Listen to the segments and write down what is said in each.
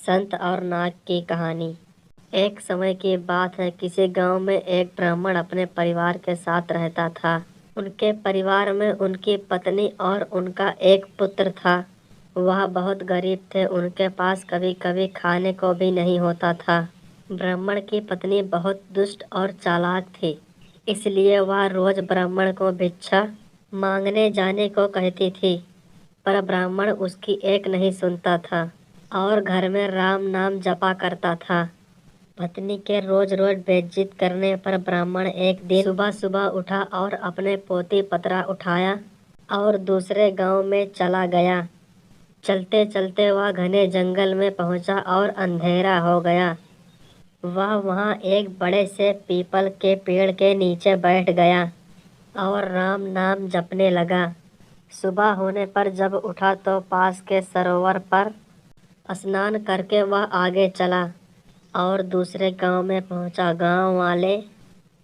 संत और नाग की कहानी। एक समय की बात है, किसी गांव में एक ब्राह्मण अपने परिवार के साथ रहता था। उनके परिवार में उनकी पत्नी और उनका एक पुत्र था। वह बहुत गरीब थे, उनके पास कभी कभी खाने को भी नहीं होता था। ब्राह्मण की पत्नी बहुत दुष्ट और चालाक थी, इसलिए वह रोज ब्राह्मण को भिक्षा मांगने जाने को कहती थी, पर ब्राह्मण उसकी एक नहीं सुनता था और घर में राम नाम जपा करता था। पत्नी के रोज रोज बेइज्जत करने पर ब्राह्मण एक दिन सुबह सुबह उठा और अपने पोती पतरा उठाया और दूसरे गांव में चला गया। चलते चलते वह घने जंगल में पहुंचा और अंधेरा हो गया। वह वहां एक बड़े से पीपल के पेड़ के नीचे बैठ गया और राम नाम जपने लगा। सुबह होने पर जब उठा तो पास के सरोवर पर स्नान करके वह आगे चला और दूसरे गांव में पहुंचा। गांव वाले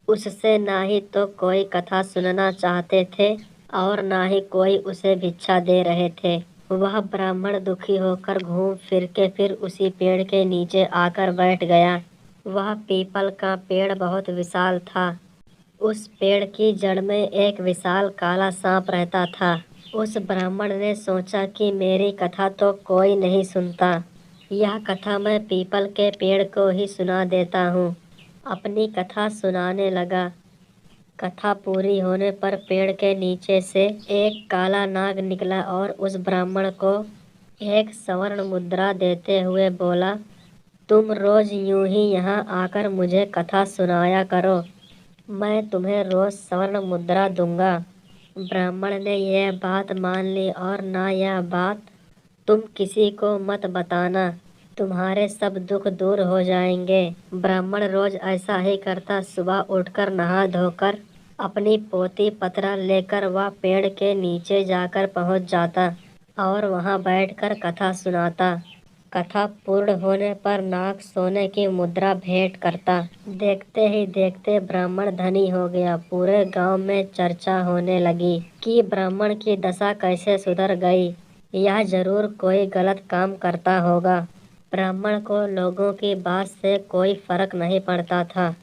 उससे ना ही तो कोई कथा सुनना चाहते थे और ना ही कोई उसे भिक्षा दे रहे थे। वह ब्राह्मण दुखी होकर घूम फिर के फिर उसी पेड़ के नीचे आकर बैठ गया। वह पीपल का पेड़ बहुत विशाल था। उस पेड़ की जड़ में एक विशाल काला सांप रहता था। उस ब्राह्मण ने सोचा कि मेरी कथा तो कोई नहीं सुनता, यह कथा मैं पीपल के पेड़ को ही सुना देता हूँ। अपनी कथा सुनाने लगा। कथा पूरी होने पर पेड़ के नीचे से एक काला नाग निकला और उस ब्राह्मण को एक स्वर्ण मुद्रा देते हुए बोला, तुम रोज यूं ही यहाँ आकर मुझे कथा सुनाया करो, मैं तुम्हें रोज स्वर्ण मुद्रा दूंगा। ब्राह्मण ने यह बात मान ली और ना यह बात तुम किसी को मत बताना, तुम्हारे सब दुख दूर हो जाएंगे। ब्राह्मण रोज ऐसा ही करता। सुबह उठकर नहा धोकर अपनी पोती पतरा लेकर वह पेड़ के नीचे जाकर पहुंच जाता और वहां बैठकर कथा सुनाता। कथा पूर्ण होने पर नाग सोने की मुद्रा भेंट करता। देखते ही देखते ब्राह्मण धनी हो गया। पूरे गांव में चर्चा होने लगी कि ब्राह्मण की दशा कैसे सुधर गई। यह जरूर कोई गलत काम करता होगा। ब्राह्मण को लोगों की बात से कोई फर्क नहीं पड़ता था,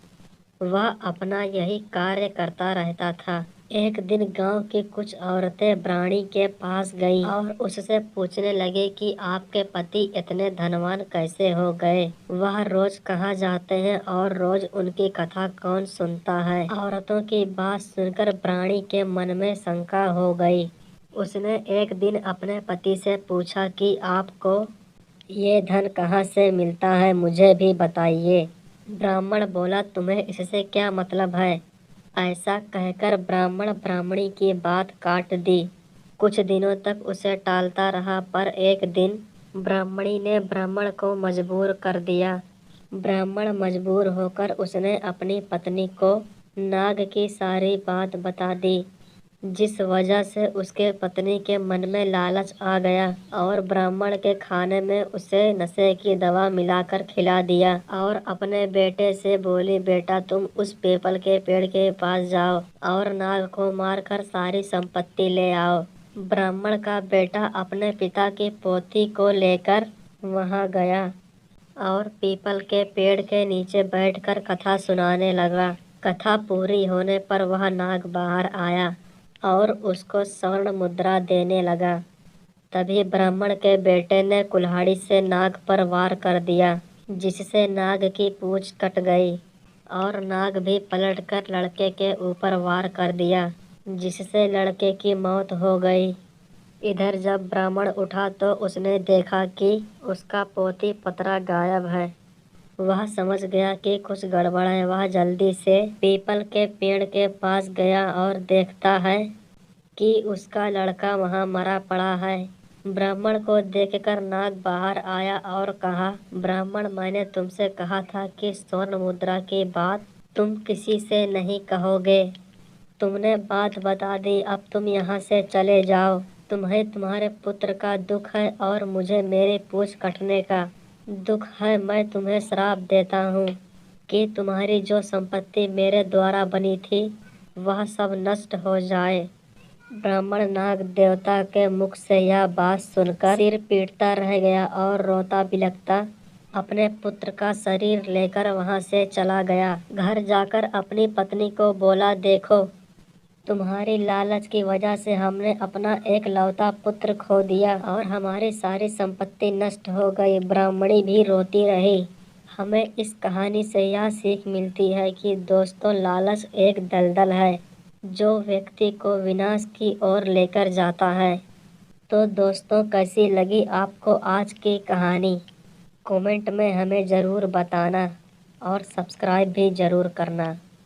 वह अपना यही कार्य करता रहता था। एक दिन गांव की कुछ औरतें ब्राह्मणी के पास गईं और उससे पूछने लगे कि आपके पति इतने धनवान कैसे हो गए, वह रोज कहाँ जाते हैं और रोज उनकी कथा कौन सुनता है। औरतों की बात सुनकर ब्राह्मणी के मन में शंका हो गई। उसने एक दिन अपने पति से पूछा कि आपको ये धन कहाँ से मिलता है, मुझे भी बताइए। ब्राह्मण बोला, तुम्हें इससे क्या मतलब है। ऐसा कहकर ब्राह्मण ब्राह्मणी की बात काट दी। कुछ दिनों तक उसे टालता रहा, पर एक दिन ब्राह्मणी ने ब्राह्मण को मजबूर कर दिया। ब्राह्मण मजबूर होकर उसने अपनी पत्नी को नाग की सारी बात बता दी, जिस वजह से उसके पत्नी के मन में लालच आ गया और ब्राह्मण के खाने में उसे नशे की दवा मिलाकर खिला दिया और अपने बेटे से बोली, बेटा तुम उस पीपल के पेड़ के पास जाओ और नाग को मारकर सारी संपत्ति ले आओ। ब्राह्मण का बेटा अपने पिता की पोती को लेकर वहां गया और पीपल के पेड़ के नीचे बैठकर कथा सुनाने लगा। कथा पूरी होने पर वह नाग बाहर आया और उसको स्वर्ण मुद्रा देने लगा। तभी ब्राह्मण के बेटे ने कुल्हाड़ी से नाग पर वार कर दिया, जिससे नाग की पूंछ कट गई और नाग भी पलटकर लड़के के ऊपर वार कर दिया, जिससे लड़के की मौत हो गई। इधर जब ब्राह्मण उठा तो उसने देखा कि उसका पोती पतरा गायब है। वह समझ गया कि कुछ गड़बड़ है। वह जल्दी से पीपल के पेड़ के पास गया और देखता है कि उसका लड़का वहां मरा पड़ा है। ब्राह्मण को देखकर नाग बाहर आया और कहा, ब्राह्मण, मैंने तुमसे कहा था कि स्वर्ण मुद्रा की बात तुम किसी से नहीं कहोगे। तुमने बात बता दी, अब तुम यहाँ से चले जाओ। तुम्हें तुम्हारे पुत्र का दुख है और मुझे मेरी पूंछ कटने का दुख है। मैं तुम्हें श्राप देता हूँ कि तुम्हारी जो संपत्ति मेरे द्वारा बनी थी वह सब नष्ट हो जाए। ब्राह्मण नाग देवता के मुख से यह बात सुनकर सिर पीटता रह गया और रोता बिलखता अपने पुत्र का शरीर लेकर वहां से चला गया। घर जाकर अपनी पत्नी को बोला, देखो, तुम्हारी लालच की वजह से हमने अपना एक लौता पुत्र खो दिया और हमारी सारी संपत्ति नष्ट हो गई। ब्राह्मणी भी रोती रही। हमें इस कहानी से यह सीख मिलती है कि दोस्तों, लालच एक दलदल है जो व्यक्ति को विनाश की ओर लेकर जाता है। तो दोस्तों, कैसी लगी आपको आज की कहानी? कमेंट में हमें ज़रूर बताना और सब्सक्राइब भी ज़रूर करना।